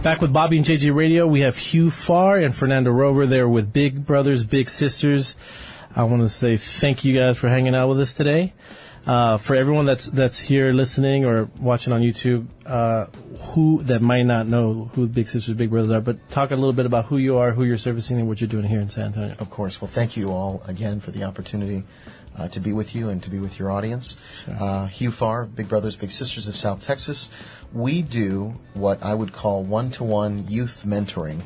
Back with Bobby and JJ Radio, we have Hugh, Farr, and Fernando, Rover there with Big Brothers, Big Sisters. I want to say thank you guys for hanging out with us today. For everyone that's here listening or watching on YouTube, who that might not know who Big Sisters, Big Brothers are, but talk a little bit about who you are, who you're servicing, and what you're doing here in San Antonio. Of course. Well, thank you all again for the opportunity to be with you and to be with your audience. Sure. Hugh, Farr, Big Brothers, Big Sisters of South Texas. We do what I would call one-to-one youth mentoring.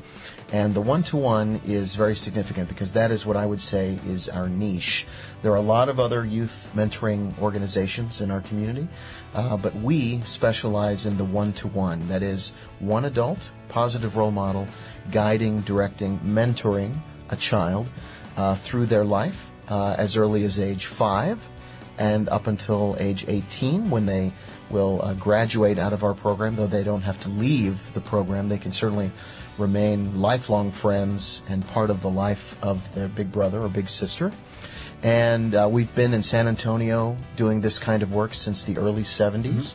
And the one-to-one is very significant because that is what I would say is our niche. There are a lot of other youth mentoring organizations in our community, but we specialize in the one-to-one. That is one adult, positive role model, guiding, directing, mentoring a child through their life as early as age 5 and up until age 18 when they will graduate out of our program, though they don't have to leave the program. They can certainly remain lifelong friends and part of the life of their big brother or big sister. And we've been in San Antonio doing this kind of work since the early 70s.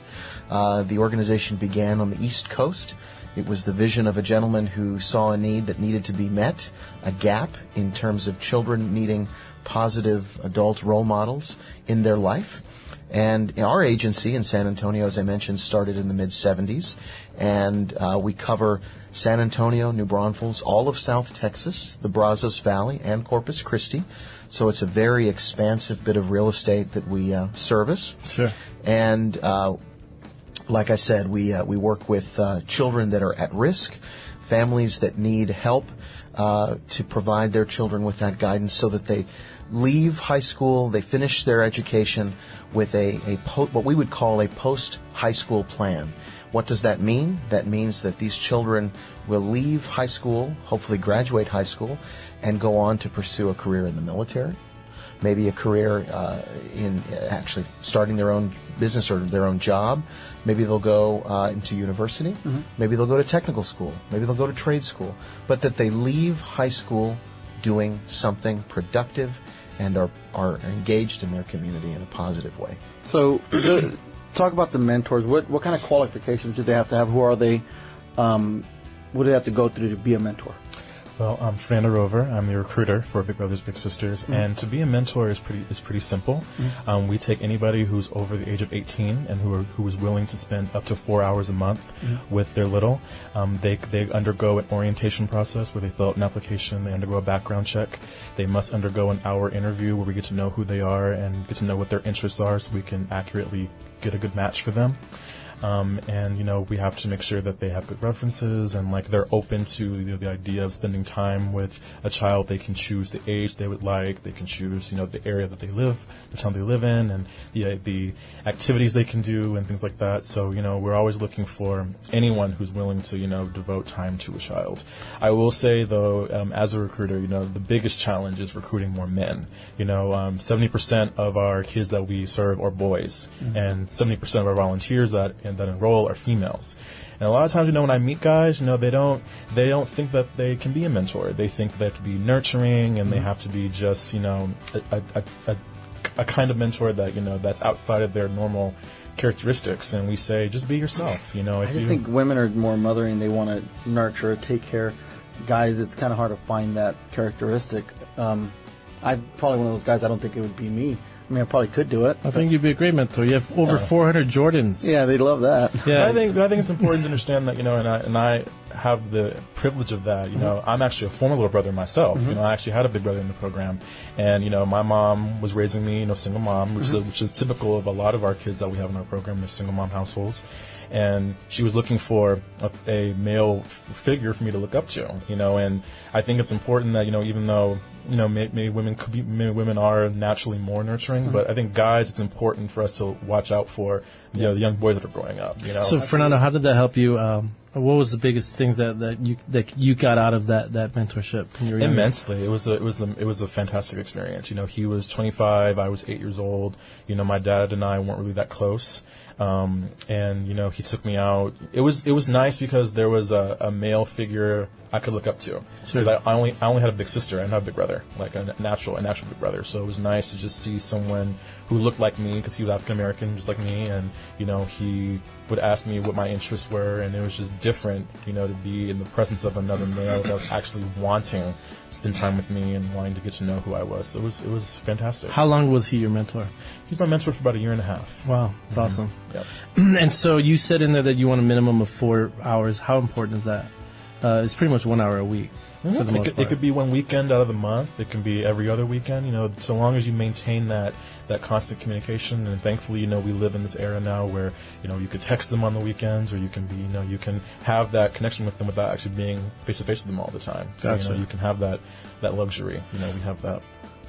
The organization began on the East Coast. It was the vision of a gentleman who saw a need that needed to be met, a gap in terms of children needing positive adult role models in their life. And our agency in San Antonio, as I mentioned, started in the mid-'70s, and we cover San Antonio, New Braunfels, all of South Texas, the Brazos Valley, and Corpus Christi. So it's a very expansive bit of real estate that we service. Sure. And like I said, we work with children that are at risk, families that need help to provide their children with that guidance so that they leave high school, they finish their education with what we would call a post-high school plan. What does that mean? That means that these children will leave high school, hopefully graduate high school, and go on to pursue a career in the military, maybe a career in actually starting their own business or their own job. Maybe they'll go into university. Mm-hmm. Maybe they'll go to technical school. Maybe they'll go to trade school. But that they leave high school doing something productive and are engaged in their community in a positive way. So talk about the mentors. What kind of qualifications do they have to have? Who are they? What do they have to go through to be a mentor? Well, I'm Fernando Rover. I'm the recruiter for Big Brothers Big Sisters, and to be a mentor is pretty simple. We take anybody who's over the age of 18 and who is willing to spend up to 4 hours a month with their little. They undergo an orientation process where they fill out an application. They undergo a background check. They must undergo an hour interview where we get to know who they are and get to know what their interests are, so we can accurately get a good match for them. And we have to make sure that they have good references and they're open to the idea of spending time with a child. They can choose the age they would like. They can choose the area that they live, the town they live in, and the activities they can do and things like that. So we're always looking for anyone who's willing to devote time to a child. I will say though, as a recruiter, the biggest challenge is recruiting more men. 70% of our kids that we serve are boys, and 70% of our volunteers that enroll are females. And a lot of times, when I meet guys, they don't think that they can be a mentor. They think they have to be nurturing and they have to be just, a kind of mentor that, that's outside of their normal characteristics. And we say, just be yourself. I just think women are more mothering. They want to nurture, take care. Guys, it's kind of hard to find that characteristic. I'm probably one of those guys. I don't think it would be me. I mean, I probably could do it. I think you'd be a great mentor. You have over 400 Jordans. Yeah, they love that. Yeah, I think it's important to understand that and I have the privilege of that. I'm actually a former little brother myself. I actually had a big brother in the program, and my mom was raising me, single mom, which is typical of a lot of our kids that we have in our program. They're single mom households, and she was looking for a male figure for me to look up to. And I think it's important that even though maybe women are naturally more nurturing, but I think guys, it's important for us to watch out for the young boys that are growing up. So Fernando, how did that help you? What was the biggest things that you got out of that mentorship? Immensely. It was a fantastic experience. He was 25, I was 8 years old. My dad and I weren't really that close. And he took me out. It was nice because there was a male figure I could look up to. Sure. I only had a big sister. I didn't have a big brother, like a natural big brother. So it was nice to just see someone who looked like me because he was African American, just like me, and he would ask me what my interests were, and it was just different, to be in the presence of another male that was actually wanting to spend time with me and wanting to get to know who I was. So it was fantastic. How long was he your mentor? He's my mentor for about 1.5 years. Wow, that's awesome. Yep. And so you said in there that you want a minimum of 4 hours. How important is that? It's pretty much 1 hour a week. For the most part. It could be one weekend out of the month. It can be every other weekend. So long as you maintain that constant communication. And thankfully, we live in this era now where you could text them on the weekends, or you can be you can have that connection with them without actually being face to face with them all the time. So Gotcha. you can have that luxury. We have that.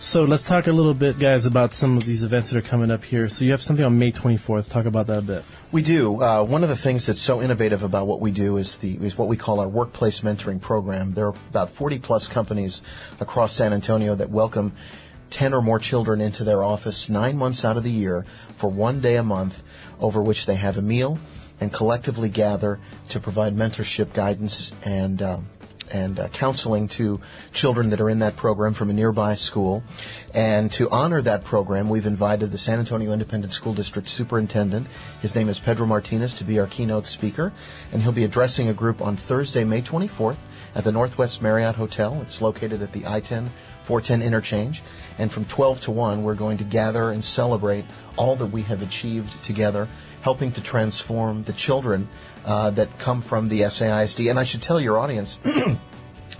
So let's talk a little bit, guys, about some of these events that are coming up here. So you have something on May 24th. Talk about that a bit. We do. One of the things that's so innovative about what we do is what we call our workplace mentoring program. There are about 40-plus companies across San Antonio that welcome 10 or more children into their office 9 months out of the year for 1 day a month, over which they have a meal and collectively gather to provide mentorship, guidance, and counseling to children that are in that program from a nearby school. And to honor that program, we've invited the San Antonio Independent School District Superintendent. His name is Pedro Martinez to be our keynote speaker, and he'll be addressing a group on Thursday, May 24th at the Northwest Marriott Hotel. It's located at the I-10-410 interchange. And from 12 to 1, we're going to gather and celebrate all that we have achieved together, helping to transform the children that come from the SAISD. And I should tell your audience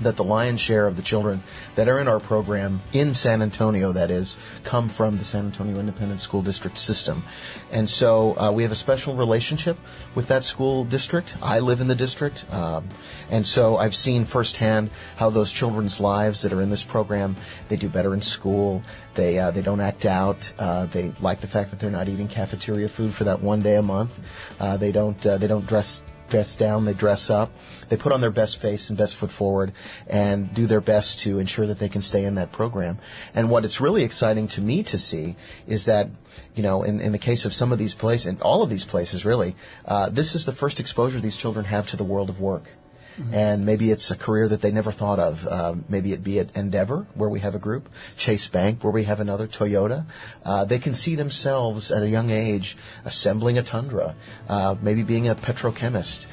that the lion's share of the children that are in our program in San Antonio, that is, come from the San Antonio Independent School District system. And so we have a special relationship with that school district. I live in the district. And so I've seen firsthand how those children's lives that are in this program, they do better in school. They don't act out. They like the fact that they're not eating cafeteria food for that 1 day a month. They don't dress down, they dress up. They put on their best face and best foot forward and do their best to ensure that they can stay in that program. And what it's really exciting to me to see is that, in the case of some of these places, and all of these places really, this is the first exposure these children have to the world of work. Mm-hmm. And maybe it's a career that they never thought of. Maybe it be at Endeavor, where we have a group, Chase Bank, where we have another, Toyota. They can see themselves at a young age assembling a Tundra, maybe being a petrochemist,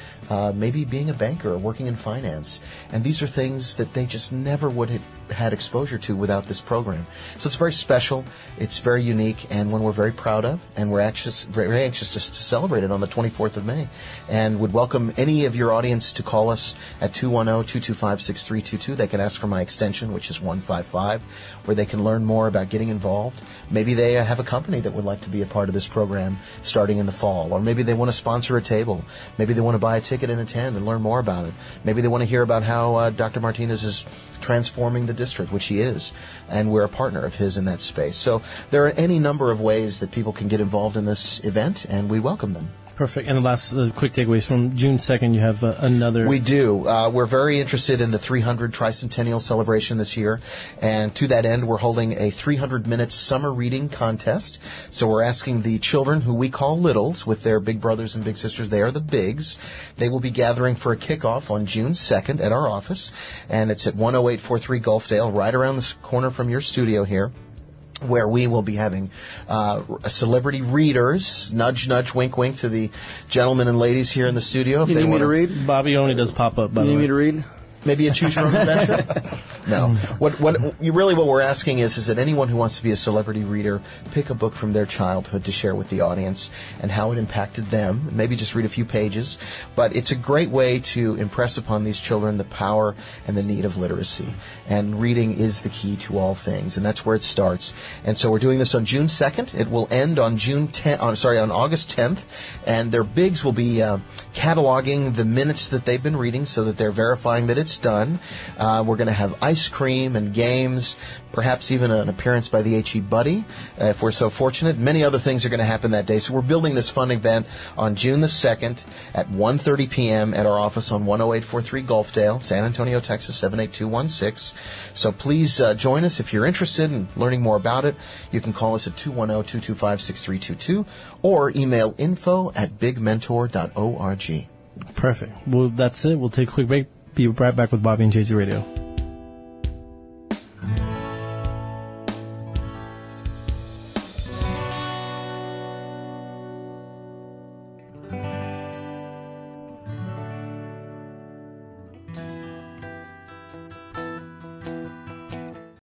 maybe being a banker, working in finance. And these are things that they just never would have had exposure to without this program. So it's very special, it's very unique, and one we're very proud of, and we're very anxious to celebrate it on the 24th of May. And would welcome any of your audience to call us at 210-225-6322. They can ask for my extension, which is 155, where they can learn more about getting involved. Maybe they have a company that would like to be a part of this program starting in the fall, or maybe they want to sponsor a table. Maybe they want to buy a ticket and attend and learn more about it. Maybe they want to hear about how Dr. Martinez is transforming the district, which he is, and we're a partner of his in that space. So there are any number of ways that people can get involved in this event, and we welcome them. Perfect. And the last quick takeaways from June 2nd, you have another. We do. We're very interested in the 300 Tricentennial celebration this year. And to that end, we're holding a 300-minute summer reading contest. So we're asking the children, who we call littles, with their big brothers and big sisters, they are the bigs. They will be gathering for a kickoff on June 2nd at our office. And it's at 10843 Gulfdale, right around the corner from your studio here, where we will be having celebrity readers, nudge, nudge, wink, wink to the gentlemen and ladies here in the studio. If You they need me want to read? Bobby only does pop-up, by the You need way. me to read? Maybe a choose your own adventure? No. What we're asking is that anyone who wants to be a celebrity reader pick a book from their childhood to share with the audience and how it impacted them. Maybe just read a few pages. But it's a great way to impress upon these children the power and the need of literacy. And reading is the key to all things, and that's where it starts. And so we're doing this on June 2nd. It will end on on August 10th. And their bigs will be cataloging the minutes that they've been reading so that they're verifying that it's done. We're going to have ice cream and games, perhaps even an appearance by the H.E. Buddy, if we're so fortunate. Many other things are going to happen that day. So we're building this fun event on June the 2nd at 1:30 p.m. at our office on 10843 Gulfdale, San Antonio, Texas, 78216. So please join us. If you're interested in learning more about it, you can call us at 210-225-6322 or email info@bigmentor.org. Perfect. Well, that's it. We'll take a quick break. Be right back with Bobby and JJ Radio.